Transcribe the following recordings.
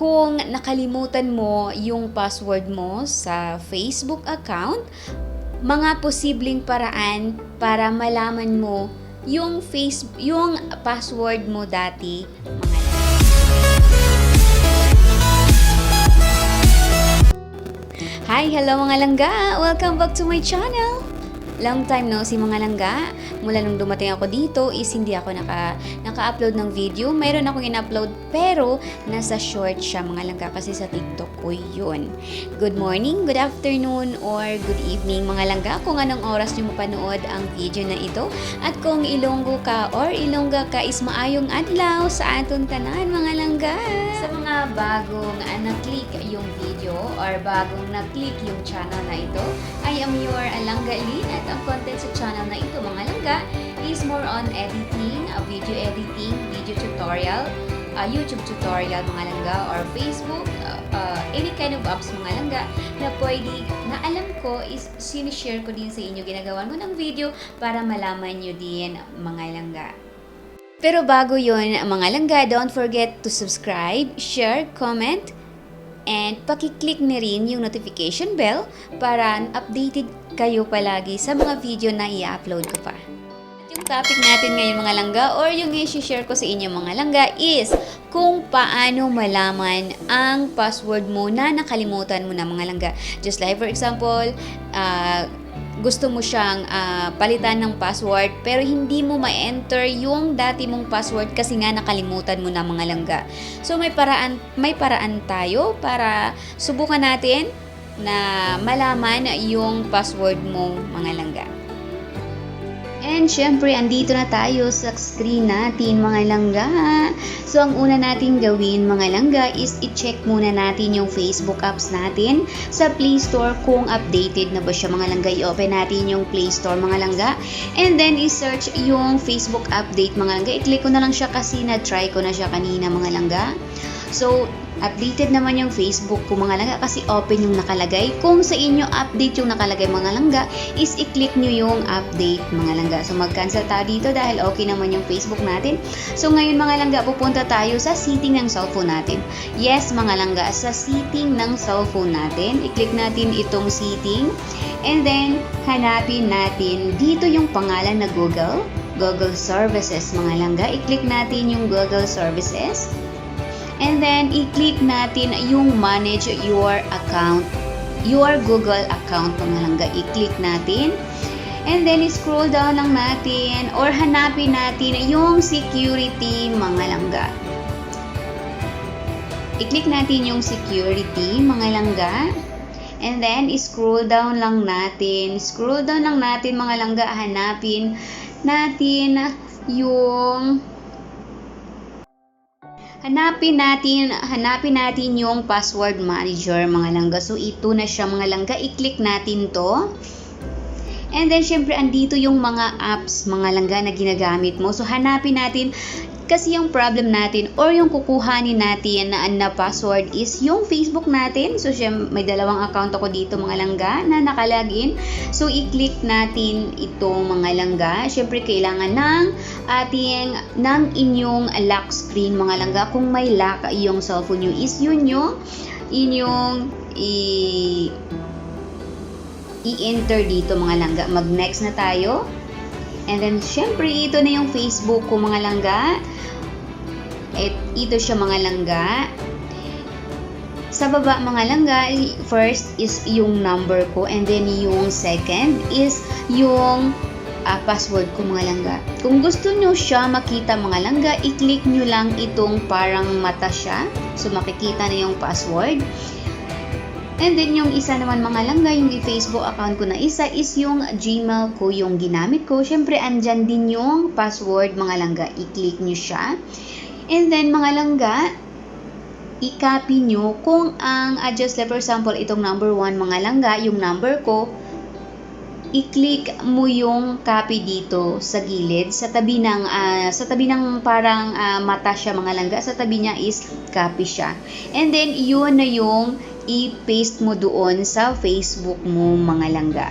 kung nakalimutan mo yung password mo sa Facebook account, mga posibleng paraan para malaman mo yung password mo dati, mga Hi! Hello mga langga! Welcome back to my channel! Long time no si mga langga. Mula nung dumating ako dito is hindi ako naka-upload ng video. Mayroon akong in-upload pero nasa short siya mga langga kasi sa TikTok ko yun. Good morning, good afternoon, or good evening mga langga kung anong oras nyo mapanood ang video na ito. At kung Ilonggo ka or Ilongga ka is maayong adlaw sa aton tanan mga langga. Sa mga bagong na-click yung video or bagong na-click yung channel na ito, I am your Langga Lynn at ang content sa channel na ito mga langga is more on editing, video editing, video tutorial, YouTube tutorial mga langga, or Facebook, any kind of apps mga langga na pwede, na alam ko is sinishare ko din sa inyo, ginagawan ko ng video para malaman nyo din mga langga. Pero bago yun mga langga, don't forget to subscribe, share, comment, and paki-click na rin yung notification bell para updated kayo palagi sa mga video na i-upload ko pa. At yung topic natin ngayon mga langga, or yung i-share ko sa inyo mga langga, is kung paano malaman ang password mo na nakalimutan mo na mga langga. Just like for example, gusto mo siyang palitan ng password pero hindi mo ma-enter yung dati mong password kasi nga nakalimutan mo na mga langga. So may paraan tayo para subukan natin na malaman yung password mo mga langga. And syempre, andito na tayo sa screen natin mga langga. So ang una nating gawin mga langga is i-check muna natin yung Facebook apps natin sa Play Store kung updated na ba siya mga langga. I-open natin yung Play Store mga langga. And then i-search yung Facebook update mga langga. I-click ko na lang siya kasi na-try ko na siya kanina mga langga. So, updated naman yung Facebook ko mga langga kasi open yung nakalagay. Kung sa inyo update yung nakalagay mga langga, is i-click nyo yung update mga langga. So, mag-cancel tayo dito dahil okay naman yung Facebook natin. So, ngayon mga langga, pupunta tayo sa setting ng cellphone natin. Yes mga langga, sa setting ng cellphone natin, i-click natin itong setting. And then, hanapin natin dito yung pangalan na Google Services mga langga. I-click natin yung Google Services. And then, i-click natin yung manage your account, your Google account mga langga. I-click natin. And then, scroll down lang natin or hanapin natin yung security mga langga. I-click natin yung security mga langga. And then, scroll down lang natin. Scroll down lang natin mga langga. Hanapin natin yung password manager mga langga. So ito na siya mga langga, i-click natin to. And then syempre andito yung mga apps mga langga na ginagamit mo. So hanapin natin kasi yung problem natin or yung kukuhanin natin na password is yung Facebook natin. So may dalawang account ako dito mga langga na nakalagin. So i-click natin itong mga langga. Syempre kailangan ng inyong lock screen mga langga. Kung may lock yung cellphone nyo is yun yung inyong i-enter dito mga langga. Mag-next na tayo. And then syempre ito na yung Facebook ko mga langga. Ito siya mga langga. Sa baba mga langga, first is yung number ko, and then yung second is yung password ko mga langga. Kung gusto nyo siya makita mga langga, i-click nyo lang itong parang mata siya. So makikita na yung password. And then yung isa naman mga langga, yung Facebook account ko na isa is yung Gmail ko, yung ginamit ko. Syempre andyan din yung password mga langga. I-click nyo siya. And then mga langga, i-copy nyo kung ang address, like for example, itong number 1 mga langga, yung number ko, i-click mo yung copy dito sa gilid, sa tabi ng parang mata siya mga langga, sa tabi niya is copy siya. And then yun na yung i-paste mo doon sa Facebook mo mga langga.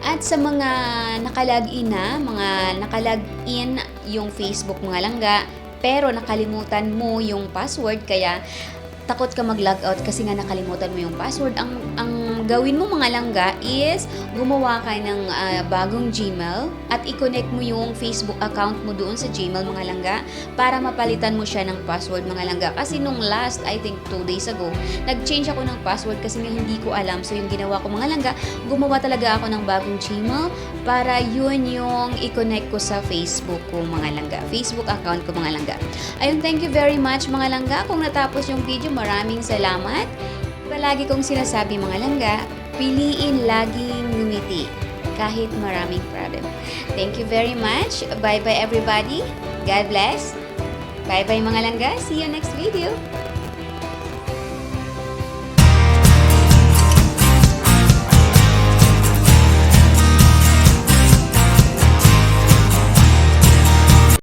At sa mga nakalagin yung Facebook mga langga, pero nakalimutan mo yung password, kaya takot ka mag-logout kasi nga nakalimutan mo yung password. Ang gawin mo mga langga is gumawa ka ng bagong Gmail at i-connect mo yung Facebook account mo doon sa Gmail mga langga para mapalitan mo siya ng password mga langga. Kasi nung last, I think 2 days ago, nag-change ako ng password kasi nga hindi ko alam. So yung ginawa ko mga langga, gumawa talaga ako ng bagong Gmail para yun yung i-connect ko sa Facebook ko mga langga. Facebook account ko mga langga. Ayun, thank you very much mga langga. Kung natapos yung video, maraming salamat. Palagi kong sinasabi mga langga, piliin laging ngumiti kahit maraming problem. Thank you very much. Bye-bye everybody. God bless. Bye-bye mga langga. See you next video.